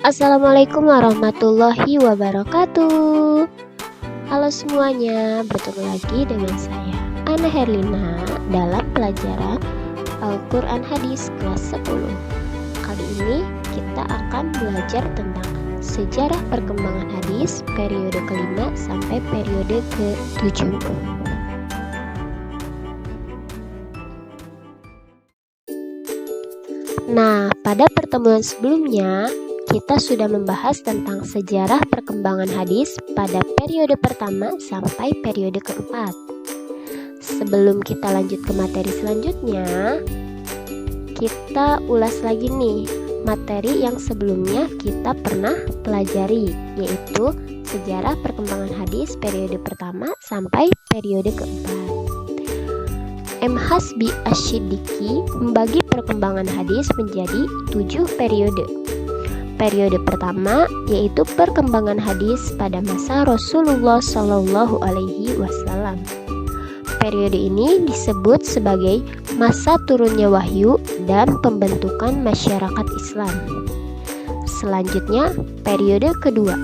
Assalamualaikum warahmatullahi wabarakatuh. Halo semuanya, bertemu lagi dengan saya Ana Herlina dalam pelajaran Al-Quran Hadis kelas 10. Kali ini kita akan belajar tentang sejarah perkembangan hadis periode kelima sampai periode ke-7. Nah, pada pertemuan sebelumnya kita sudah membahas tentang sejarah perkembangan hadis pada periode pertama sampai periode keempat. Sebelum kita lanjut ke materi selanjutnya, kita ulas lagi nih materi yang sebelumnya kita pernah pelajari, yaitu sejarah perkembangan hadis periode pertama sampai periode keempat. M. Hasbi Asy-Siddiqi membagi perkembangan hadis menjadi 7 periode. Periode pertama yaitu perkembangan hadis pada masa Rasulullah Shallallahu Alaihi Wasallam. Periode ini disebut sebagai masa turunnya wahyu dan pembentukan masyarakat Islam. Selanjutnya periode kedua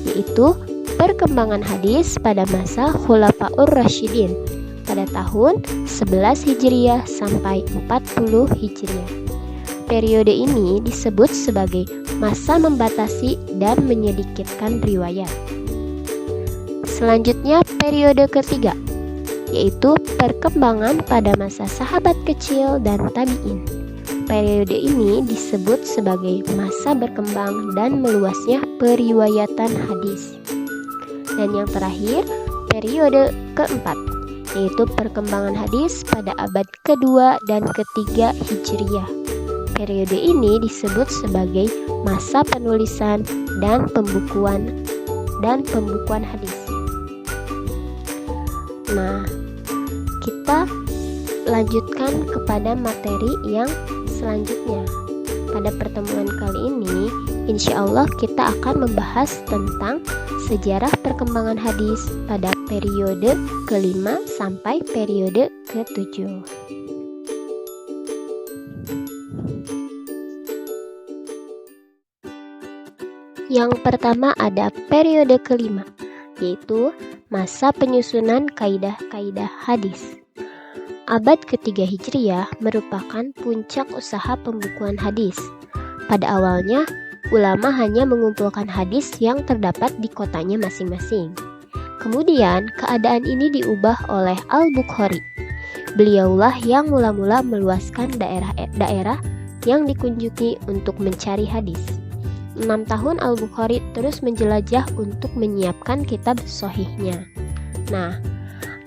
yaitu perkembangan hadis pada masa Khulafaur Rasyidin pada tahun 11 Hijriah sampai 40 Hijriah. Periode ini disebut sebagai masa membatasi dan menyedikitkan riwayat. Selanjutnya periode ketiga, yaitu perkembangan pada masa sahabat kecil dan tabi'in. Periode ini disebut sebagai masa berkembang dan meluasnya periwayatan hadis. Dan yang terakhir, periode keempat, yaitu perkembangan hadis pada abad kedua dan ketiga Hijriah. Periode ini disebut sebagai masa penulisan dan pembukuan hadis. Nah, kita lanjutkan kepada materi yang selanjutnya. Pada pertemuan kali ini, insya Allah kita akan membahas tentang sejarah perkembangan hadis pada periode kelima sampai periode ke-7. Yang pertama ada periode kelima, yaitu masa penyusunan kaidah-kaidah hadis. Abad ketiga Hijriah merupakan puncak usaha pembukuan hadis. Pada awalnya, ulama hanya mengumpulkan hadis yang terdapat di kotanya masing-masing. Kemudian, keadaan ini diubah oleh Al-Bukhari. Beliaulah yang mula-mula meluaskan daerah-daerah yang dikunjungi untuk mencari hadis. 6 tahun Al-Bukhari terus menjelajah untuk menyiapkan kitab sahihnya. Nah,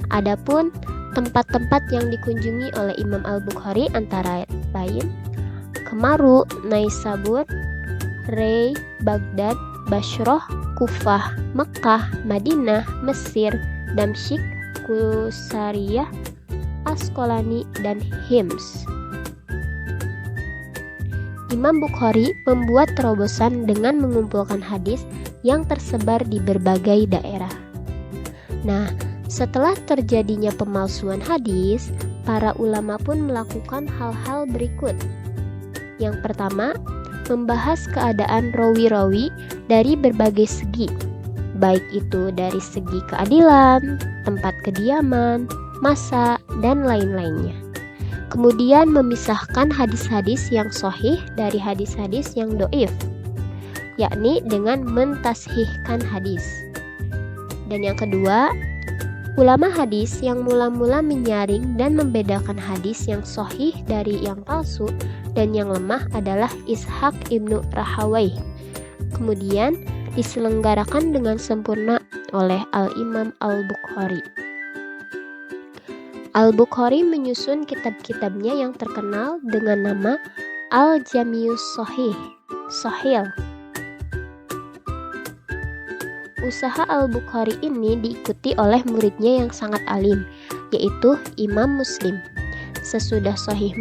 adapun tempat-tempat yang dikunjungi oleh Imam Al-Bukhari antara lain Kemaru, Naisabur, Rey, Baghdad, Bashrah, Kufah, Mekkah, Madinah, Mesir, Damsyik, Kusariyah, Asqalani, dan Hims. Imam Bukhari membuat terobosan dengan mengumpulkan hadis yang tersebar di berbagai daerah. Nah, setelah terjadinya pemalsuan hadis, para ulama pun melakukan hal-hal berikut. Yang pertama, membahas keadaan rawi-rawi dari berbagai segi, baik itu dari segi keadilan, tempat kediaman, masa, dan lain-lainnya. Kemudian memisahkan hadis-hadis yang sahih dari hadis-hadis yang dhaif, yakni dengan mentashihkan hadis. Dan yang kedua, ulama hadis yang mula-mula menyaring dan membedakan hadis yang sahih dari yang palsu dan yang lemah adalah Ishaq ibnu Rahawayh. Kemudian diselenggarakan dengan sempurna oleh Al-Imam Al-Bukhari. Al-Bukhari menyusun kitab-kitabnya yang terkenal dengan nama Al-Jami'us Sahih. Usaha Al-Bukhari ini diikuti oleh muridnya yang sangat alim, yaitu Imam Muslim. Sesudah Sahih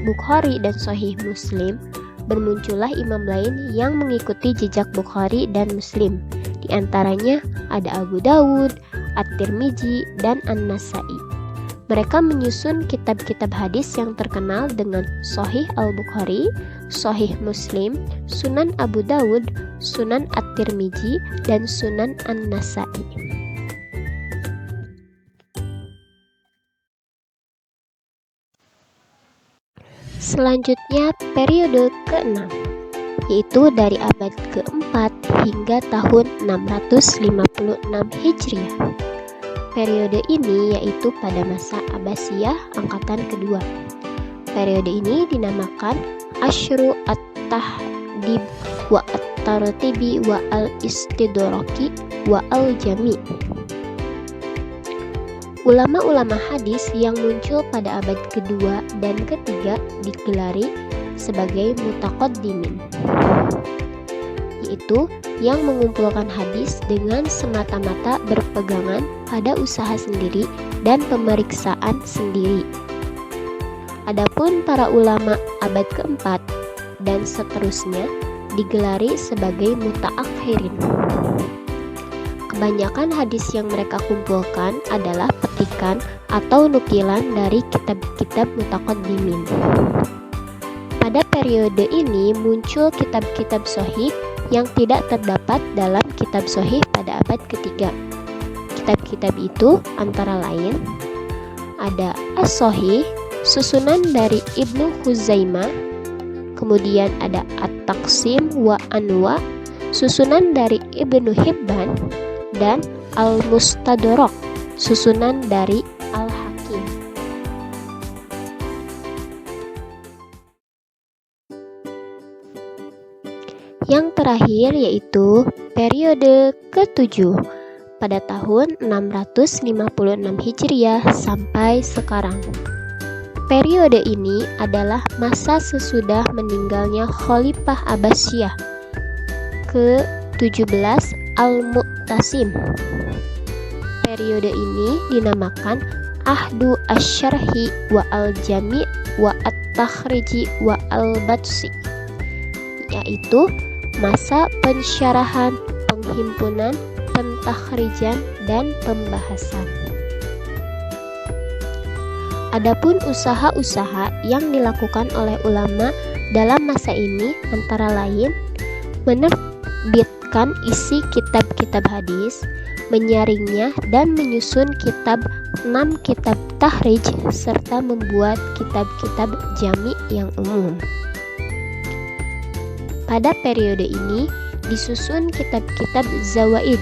Bukhari dan Sahih Muslim, bermuncullah imam lain yang mengikuti jejak Bukhari dan Muslim. Di antaranya ada Abu Dawud, At-Tirmizi, dan An-Nasai. Mereka menyusun kitab-kitab hadis yang terkenal dengan Sahih Al-Bukhari, Sahih Muslim, Sunan Abu Dawud, Sunan At-Tirmizi, dan Sunan An-Nasa'i. Selanjutnya periode ke-6, yaitu dari abad ke-4 hingga tahun 656 Hijriah. Periode ini yaitu pada masa Abbasiyah angkatan kedua. Periode ini dinamakan Asyru At-Tahdib wa At-Tartibi wa Al-Istidraki wa Al-Jami'. Ulama-ulama hadis yang muncul pada abad kedua dan ketiga digelari sebagai mutaqaddimin, yaitu yang mengumpulkan hadis dengan semata-mata berpegangan pada usaha sendiri dan pemeriksaan sendiri. Adapun para ulama abad keempat dan seterusnya digelari sebagai mutaakhirin. Kebanyakan hadis yang mereka kumpulkan adalah petikan atau nukilan dari kitab-kitab mutaqaddimin. Pada periode ini muncul kitab-kitab sahih yang tidak terdapat dalam kitab sahih pada abad ketiga. Kitab-kitab itu antara lain ada As-Sahih, susunan dari Ibnu Khuzaimah, kemudian ada At-Taqsim wa Anwa, susunan dari Ibnu Hibban, dan Al-Mustadrak, susunan dari Al-Hakim. Yang terakhir yaitu periode ke-7 pada tahun 656 Hijriah sampai sekarang. Periode ini adalah masa sesudah meninggalnya Khalifah Abbasiyah ke-17 Al-Mu'tasim. Periode ini dinamakan Ahdu Asy-Syarhi wa Al-Jami' wa At-Takhriji wa Al-Batsi, yaitu masa pensyarahan, penghimpunan, pentakhrijan, dan pembahasan. Adapun usaha-usaha yang dilakukan oleh ulama dalam masa ini antara lain menerbitkan isi kitab-kitab hadis, menyaringnya dan menyusun 6 kitab tahrij serta membuat kitab-kitab jami' yang umum. Pada periode ini disusun kitab-kitab zawaid,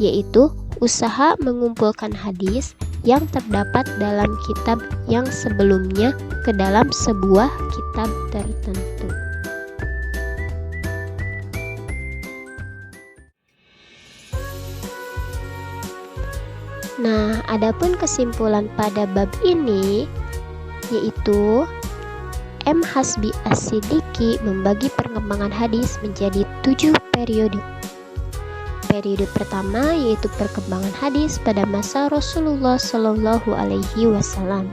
yaitu usaha mengumpulkan hadis yang terdapat dalam kitab yang sebelumnya ke dalam sebuah kitab tertentu. Nah, adapun kesimpulan pada bab ini yaitu M. Hasbi As-Siddiqi membagi perkembangan hadis menjadi 7 periode. Periode pertama yaitu perkembangan hadis pada masa Rasulullah Shallallahu Alaihi Wasallam,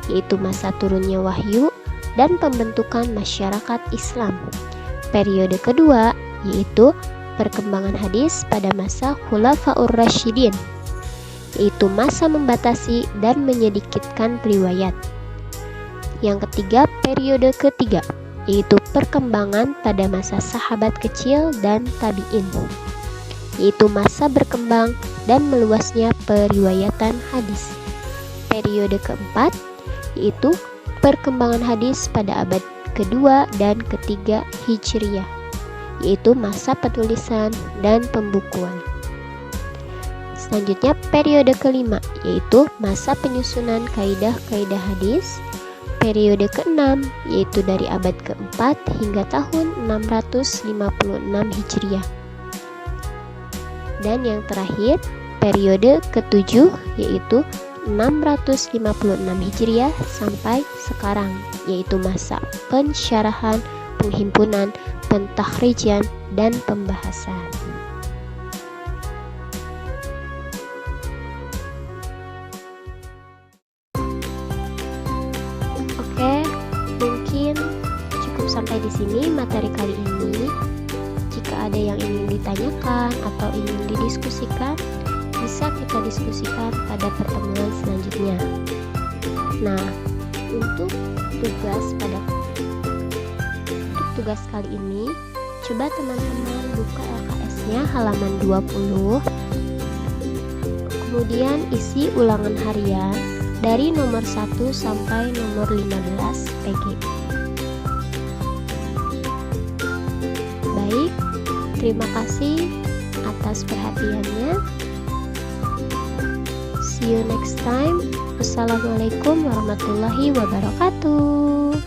yaitu masa turunnya wahyu dan pembentukan masyarakat Islam. Periode kedua yaitu perkembangan hadis pada masa Khulafaur Rasyidin, yaitu masa membatasi dan menyedikitkan riwayat. Yang ketiga, periode ketiga, yaitu perkembangan pada masa sahabat kecil dan tabi'in, yaitu masa berkembang dan meluasnya periwayatan hadis. Periode keempat, yaitu perkembangan hadis pada abad kedua dan ketiga Hijriyah, yaitu masa penulisan dan pembukuan. Selanjutnya, periode kelima, yaitu masa penyusunan kaidah-kaidah hadis. Periode ke-6 yaitu dari abad ke-4 hingga tahun 656 Hijriah. Dan yang terakhir, periode ke-7 yaitu 656 Hijriah sampai sekarang, yaitu masa pensyarahan, penghimpunan, pentakhrijan, dan pembahasan. Mungkin cukup sampai di sini materi kali ini. Jika ada yang ingin ditanyakan atau ingin didiskusikan, bisa kita diskusikan pada pertemuan selanjutnya. Nah, untuk tugas kali ini, coba teman-teman buka LKS-nya halaman 20. Kemudian isi ulangan harian dari nomor 1 sampai nomor 15 PG. Baik, terima kasih atas perhatiannya. See you next time. Wassalamualaikum warahmatullahi wabarakatuh.